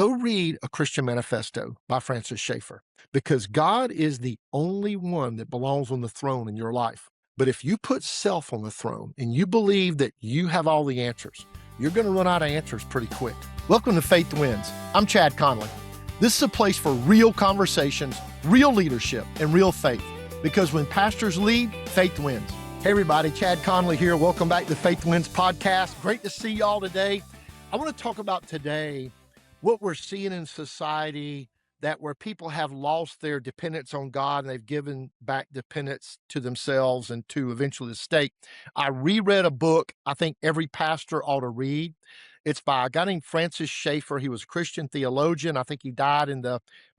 Go read A Christian Manifesto by Francis Schaeffer, because God is the only one that belongs on the throne in your life. But if you put self on the throne and you believe that you have all the answers, you're going to run out of answers pretty quick. Welcome to Faith Wins. I'm Chad Connelly. This is a place for real conversations, real leadership, and real faith. Because when pastors lead, faith wins. Hey everybody, Chad Connelly here. Welcome back to the Faith Wins podcast. Great to see y'all today. I want to talk about today what we're seeing in society, that where people have lost their dependence on God and they've given back dependence to themselves and to eventually the state. I reread a book I think every pastor ought to read. It's by a guy named Francis Schaeffer. He was a Christian theologian. I think he died in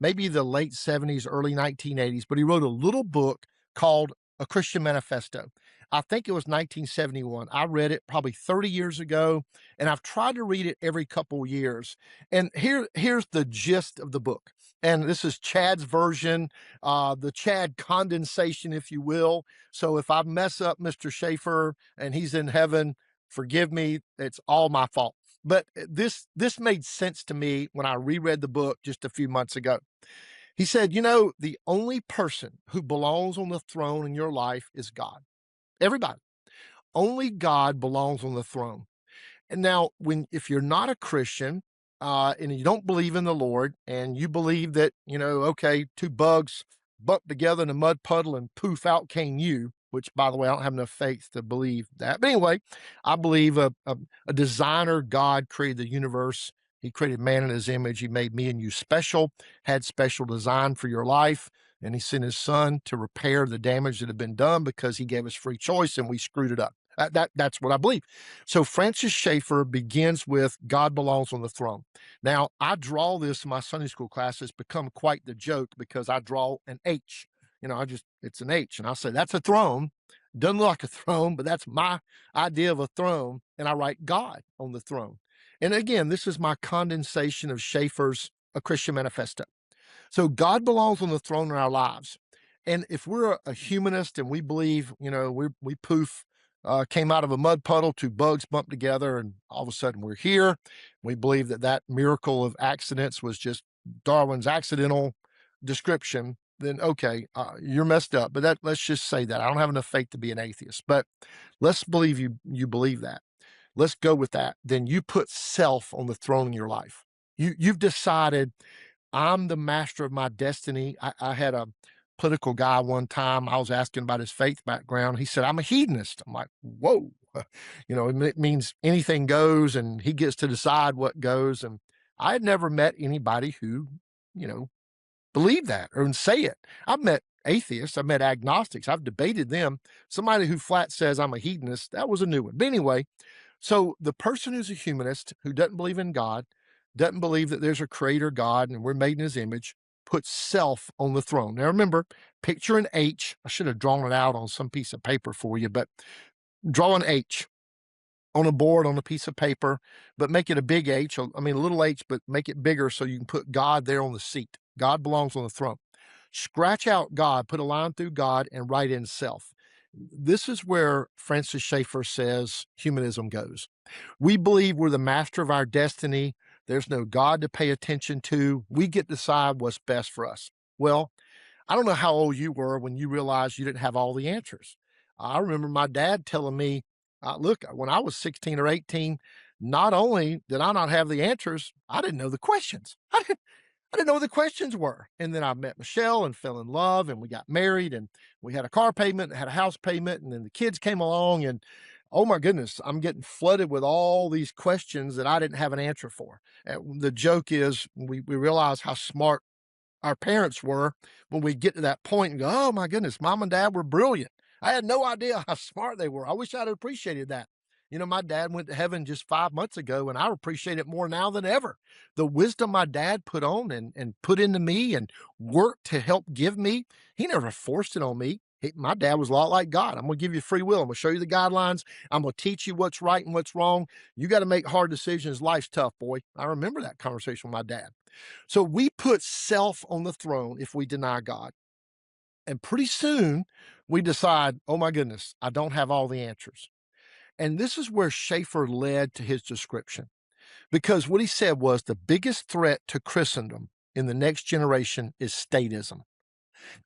maybe the late 70s, early 1980s, but he wrote a little book called A Christian Manifesto. I think it was 1971. I read it probably 30 years ago, and I've tried to read it every couple years. And here's the gist of the book. And this is Chad's version, the Chad condensation, if you will. So if I mess up Mr. Schaeffer and he's in heaven, forgive me. It's all my fault. But this made sense to me when I reread the book just a few months ago. He said, the only person who belongs on the throne in your life is God. Everybody. Only God belongs on the throne. And now, if you're not a Christian and you don't believe in the Lord, and you believe that, okay, two bugs bumped together in a mud puddle and poof, out came you, which, by the way, I don't have enough faith to believe that. But anyway, I believe a designer, God, created the universe. He created man in his image. He made me and you special, had special design for your life. And he sent his son to repair the damage that had been done because he gave us free choice and we screwed it up. That's what I believe. So Francis Schaeffer begins with God belongs on the throne. Now, I draw this in my Sunday school class. It's become quite the joke because I draw an H. It's an H. And I say, that's a throne. Doesn't look like a throne, but that's my idea of a throne. And I write God on the throne. And again, this is my condensation of Schaeffer's A Christian Manifesto. So God belongs on the throne in our lives. And if we're a humanist and we believe, we poof, came out of a mud puddle, two bugs bumped together, and all of a sudden we're here. We believe that miracle of accidents was just Darwin's accidental description. Then, okay, you're messed up. But let's just say that. I don't have enough faith to be an atheist. But let's believe you believe that. Let's go with that. Then you put self on the throne in your life. You've decided, I'm the master of my destiny. I had a political guy one time. I was asking about his faith background. He said, I'm a hedonist. I'm like, whoa. It means anything goes and he gets to decide what goes. And I had never met anybody who, believed that or say it. I've met atheists. I've met agnostics. I've debated them. Somebody who flat says I'm a hedonist, that was a new one. But anyway, so the person who's a humanist, who doesn't believe in God, doesn't believe that there's a creator God and we're made in his image, puts self on the throne. Now remember, picture an H. I should have drawn it out on some piece of paper for you, but draw an H on a board on a piece of paper, but make it a big H. A little H, but make it bigger so you can put God there on the seat. God belongs on the throne. Scratch out God, put a line through God, and write in self. This is where Francis Schaeffer says humanism goes. We believe we're the master of our destiny. There's no God to pay attention to. We get to decide what's best for us. Well, I don't know how old you were when you realized you didn't have all the answers. I remember my dad telling me, look, when I was 16 or 18, not only did I not have the answers, I didn't know the questions. I didn't know what the questions were. And then I met Michelle and fell in love and we got married and we had a car payment and had a house payment. And then the kids came along and oh my goodness, I'm getting flooded with all these questions that I didn't have an answer for. And the joke is we realize how smart our parents were when we get to that point and go, oh my goodness, mom and dad were brilliant. I had no idea how smart they were. I wish I'd appreciated that. My dad went to heaven just 5 months ago, and I appreciate it more now than ever. The wisdom my dad put on and put into me and worked to help give me, he never forced it on me. My dad was a lot like God. I'm going to give you free will. I'm going to show you the guidelines. I'm going to teach you what's right and what's wrong. You got to make hard decisions. Life's tough, boy. I remember that conversation with my dad. So we put self on the throne if we deny God. And pretty soon we decide, oh my goodness, I don't have all the answers. And this is where Schaeffer led to his description. Because what he said was the biggest threat to Christendom in the next generation is statism.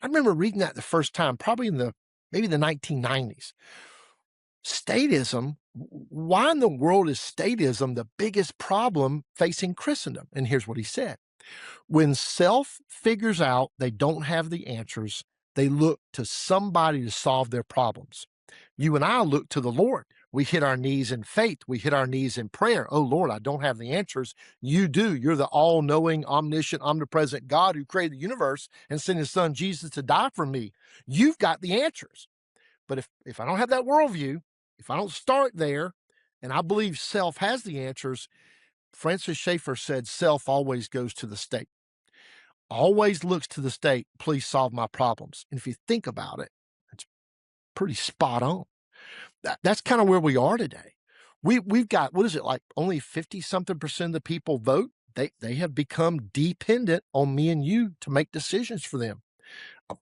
I remember reading that the first time, probably in maybe the 1990s. Statism, why in the world is statism the biggest problem facing Christendom? And here's what he said. When self figures out they don't have the answers, they look to somebody to solve their problems. You and I look to the Lord. We hit our knees in faith. We hit our knees in prayer. Oh, Lord, I don't have the answers. You do. You're the all-knowing, omniscient, omnipresent God who created the universe and sent his son Jesus to die for me. You've got the answers. But if I don't have that worldview, if I don't start there, and I believe self has the answers, Francis Schaeffer said self always goes to the state, always looks to the state, please solve my problems. And if you think about it, it's pretty spot on. That's kind of where we are today. We've got, what is it, like only 50-something% of the people vote? They have become dependent on me and you to make decisions for them.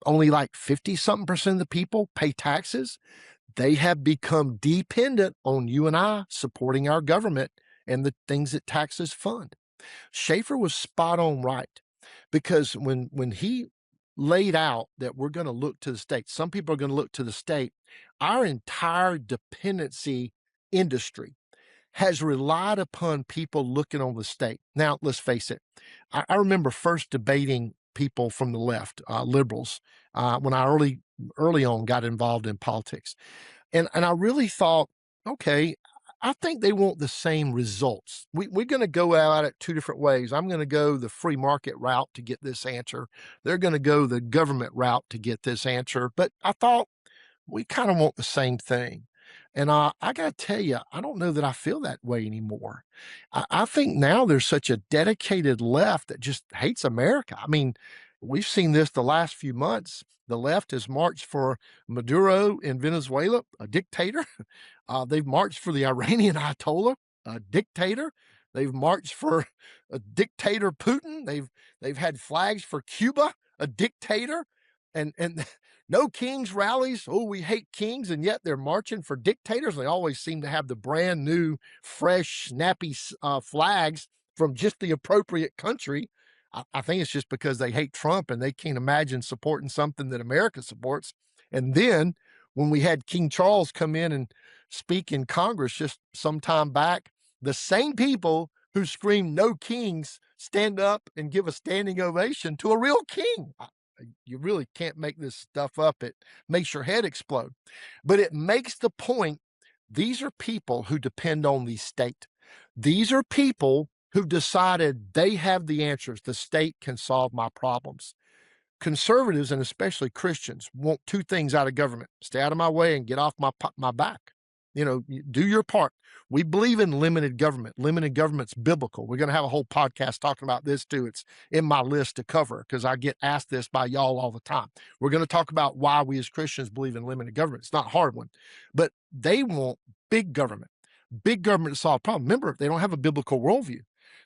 Only like 50-something% of the people pay taxes. They have become dependent on you and I supporting our government and the things that taxes fund. Schaeffer was spot on right, because when he laid out that we're going to look to the state, some people are going to look to the state, our entire dependency industry has relied upon people looking on the state. Now, let's face it. I remember first debating people from the left, liberals, when I early on got involved in politics. And I really thought, okay, I think they want the same results. We're going to go at it two different ways. I'm going to go the free market route to get this answer. They're going to go the government route to get this answer. But I thought we kind of want the same thing. And I got to tell you, I don't know that I feel that way anymore. I think now there's such a dedicated left that just hates America. I mean, we've seen this the last few months. The left has marched for Maduro in Venezuela, a dictator. They've marched for the Iranian Ayatollah, a dictator. They've marched for a dictator Putin. They've had flags for Cuba, a dictator, and no kings rallies. Oh, we hate kings, and yet they're marching for dictators. They always seem to have the brand new, fresh, snappy flags from just the appropriate country. I think it's just because they hate Trump and they can't imagine supporting something that America supports. And then when we had King Charles come in and speak in Congress just some time back, the same people who scream no kings stand up and give a standing ovation to a real king. You really can't make this stuff up. It makes your head explode. But it makes the point, these are people who depend on the state. These are people who've decided they have the answers. The state can solve my problems. Conservatives, and especially Christians, want two things out of government: stay out of my way and get off my back. Do your part. We believe in limited government. Limited government's biblical. We're going to have a whole podcast talking about this too. It's in my list to cover because I get asked this by y'all all the time. We're going to talk about why we as Christians believe in limited government. It's not a hard one, but they want big government. Big government to solve problems. Remember, they don't have a biblical worldview.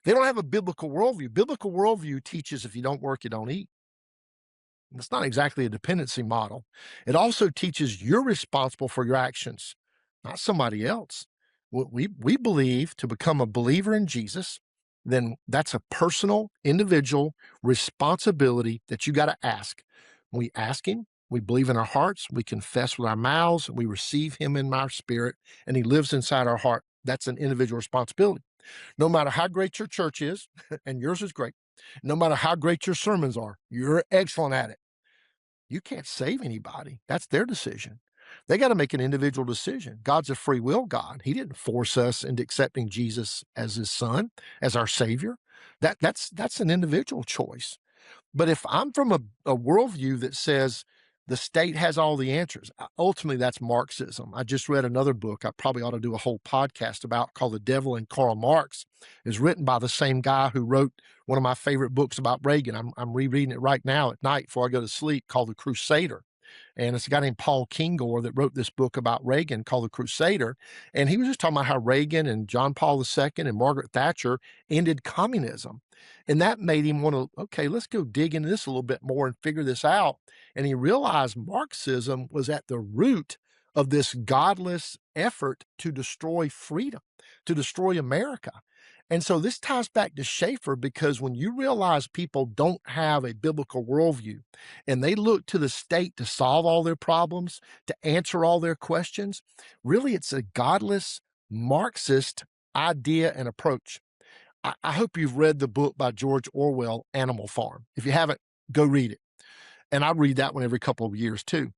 They don't have a biblical worldview. Biblical worldview teaches if you don't work, you don't eat. It's not exactly a dependency model. It also teaches you're responsible for your actions, not somebody else. We believe to become a believer in Jesus, then that's a personal, individual responsibility that you got to ask. We ask him, we believe in our hearts, we confess with our mouths, we receive him in our spirit, and he lives inside our heart. That's an individual responsibility. No matter how great your church is, and yours is great, no matter how great your sermons are, you're excellent at it. You can't save anybody. That's their decision. They got to make an individual decision. God's a free will God. He didn't force us into accepting Jesus as his son, as our savior. That's an individual choice. But if I'm from a worldview that says the state has all the answers, ultimately that's Marxism. I just read another book I probably ought to do a whole podcast about called The Devil and Karl Marx. It's written by the same guy who wrote one of my favorite books about Reagan. I'm rereading it right now at night before I go to sleep, called The Crusader. And it's a guy named Paul Kingor that wrote this book about Reagan called The Crusader. And he was just talking about how Reagan and John Paul II and Margaret Thatcher ended communism. And that made him want to, okay, let's go dig into this a little bit more and figure this out. And he realized Marxism was at the root of this godless effort to destroy freedom, to destroy America. And so this ties back to Schaeffer, because when you realize people don't have a biblical worldview and they look to the state to solve all their problems, to answer all their questions, really it's a godless Marxist idea and approach. I hope you've read the book by George Orwell, Animal Farm. If you haven't, go read it. And I read that one every couple of years too.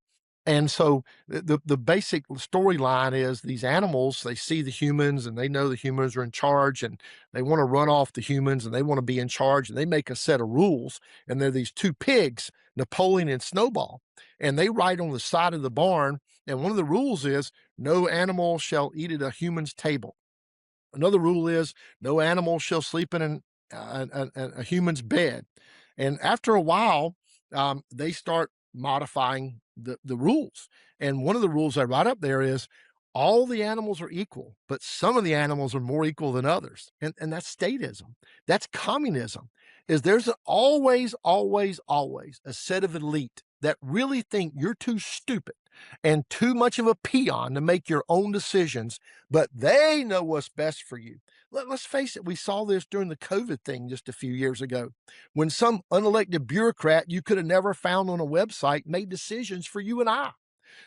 And so the basic storyline is these animals, they see the humans and they know the humans are in charge, and they want to run off the humans and they want to be in charge, and they make a set of rules. And there are these two pigs, Napoleon and Snowball, and they write on the side of the barn. And one of the rules is no animal shall eat at a human's table. Another rule is no animal shall sleep in a human's bed. And after a while, they start modifying the rules. And one of the rules I write up there is all the animals are equal, but some of the animals are more equal than others. And that's statism. That's communism. Is there's always a set of elite that really think you're too stupid and too much of a peon to make your own decisions, but they know what's best for you. Let's face it, we saw this during the COVID thing just a few years ago, when some unelected bureaucrat you could have never found on a website made decisions for you and I.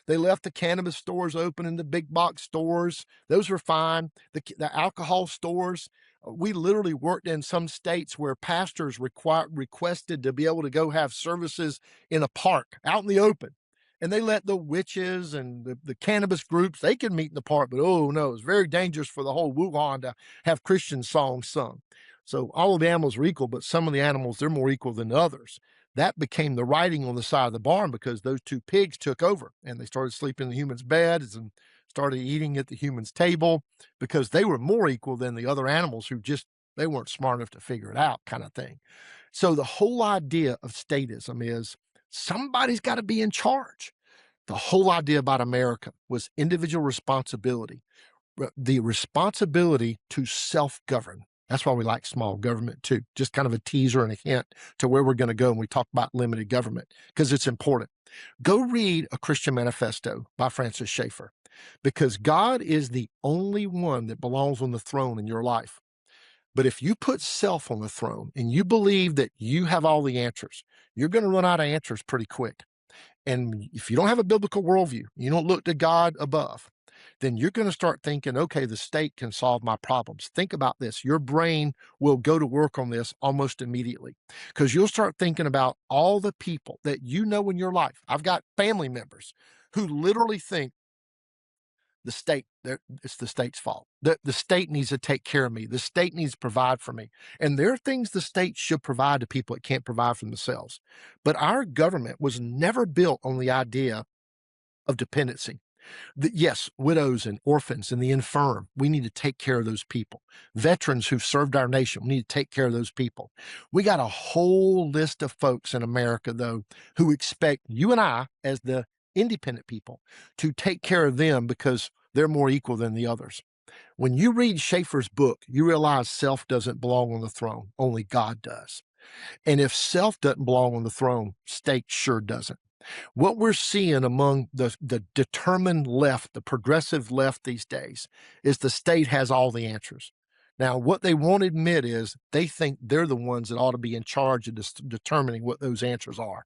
They left the cannabis stores open and the big box stores. Those were fine. The alcohol stores, we literally worked in some states where pastors requested to be able to go have services in a park out in the open. And they let the witches and the cannabis groups, they could meet in the park, but oh no, it's very dangerous for the whole Wuhan to have Christian songs sung. So all of the animals are equal, but some of the animals, they're more equal than others. That became the writing on the side of the barn, because those two pigs took over and they started sleeping in the human's beds and started eating at the human's table, because they were more equal than the other animals who just, they weren't smart enough to figure it out, kind of thing. So the whole idea of statism is somebody's got to be in charge. The whole idea about America was individual responsibility, the responsibility to self-govern. That's why we like small government too. Just kind of a teaser and a hint to where we're going to go when we talk about limited government, because it's important. Go read A Christian Manifesto by Francis Schaeffer, because God is the only one that belongs on the throne in your life. But if you put self on the throne and you believe that you have all the answers, you're going to run out of answers pretty quick. And if you don't have a biblical worldview, you don't look to God above, then you're going to start thinking, okay, the state can solve my problems. Think about this. Your brain will go to work on this almost immediately, because you'll start thinking about all the people that you know in your life. I've got family members who literally think the state, it's the state's fault. The state needs to take care of me. The state needs to provide for me. And there are things the state should provide to people that can't provide for themselves. But our government was never built on the idea of dependency. Yes, widows and orphans and the infirm, we need to take care of those people. Veterans who've served our nation, we need to take care of those people. We got a whole list of folks in America, though, who expect you and I, as the independent people, to take care of them because they're more equal than the others. When you read Schaeffer's book, you realize self doesn't belong on the throne, only God does. And if self doesn't belong on the throne, state sure doesn't. What we're seeing among the determined left, the progressive left these days, is the state has all the answers. Now, what they won't admit is they think they're the ones that ought to be in charge of determining what those answers are.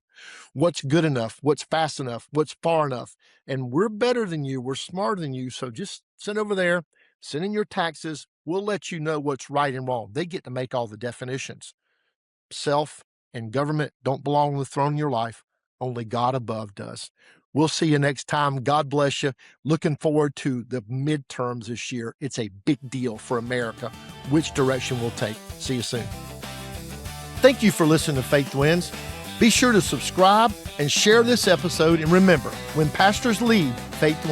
What's good enough, what's fast enough, what's far enough. And we're better than you, we're smarter than you, so just sit over there, send in your taxes, we'll let you know what's right and wrong. They get to make all the definitions. Self and government don't belong on the throne in your life. Only God above does. We'll see you next time. God bless you. Looking forward to the midterms this year. It's a big deal for America, which direction we'll take. See you soon. Thank you for listening to Faith Wins. Be sure to subscribe and share this episode. And remember, when pastors lead, faith wins.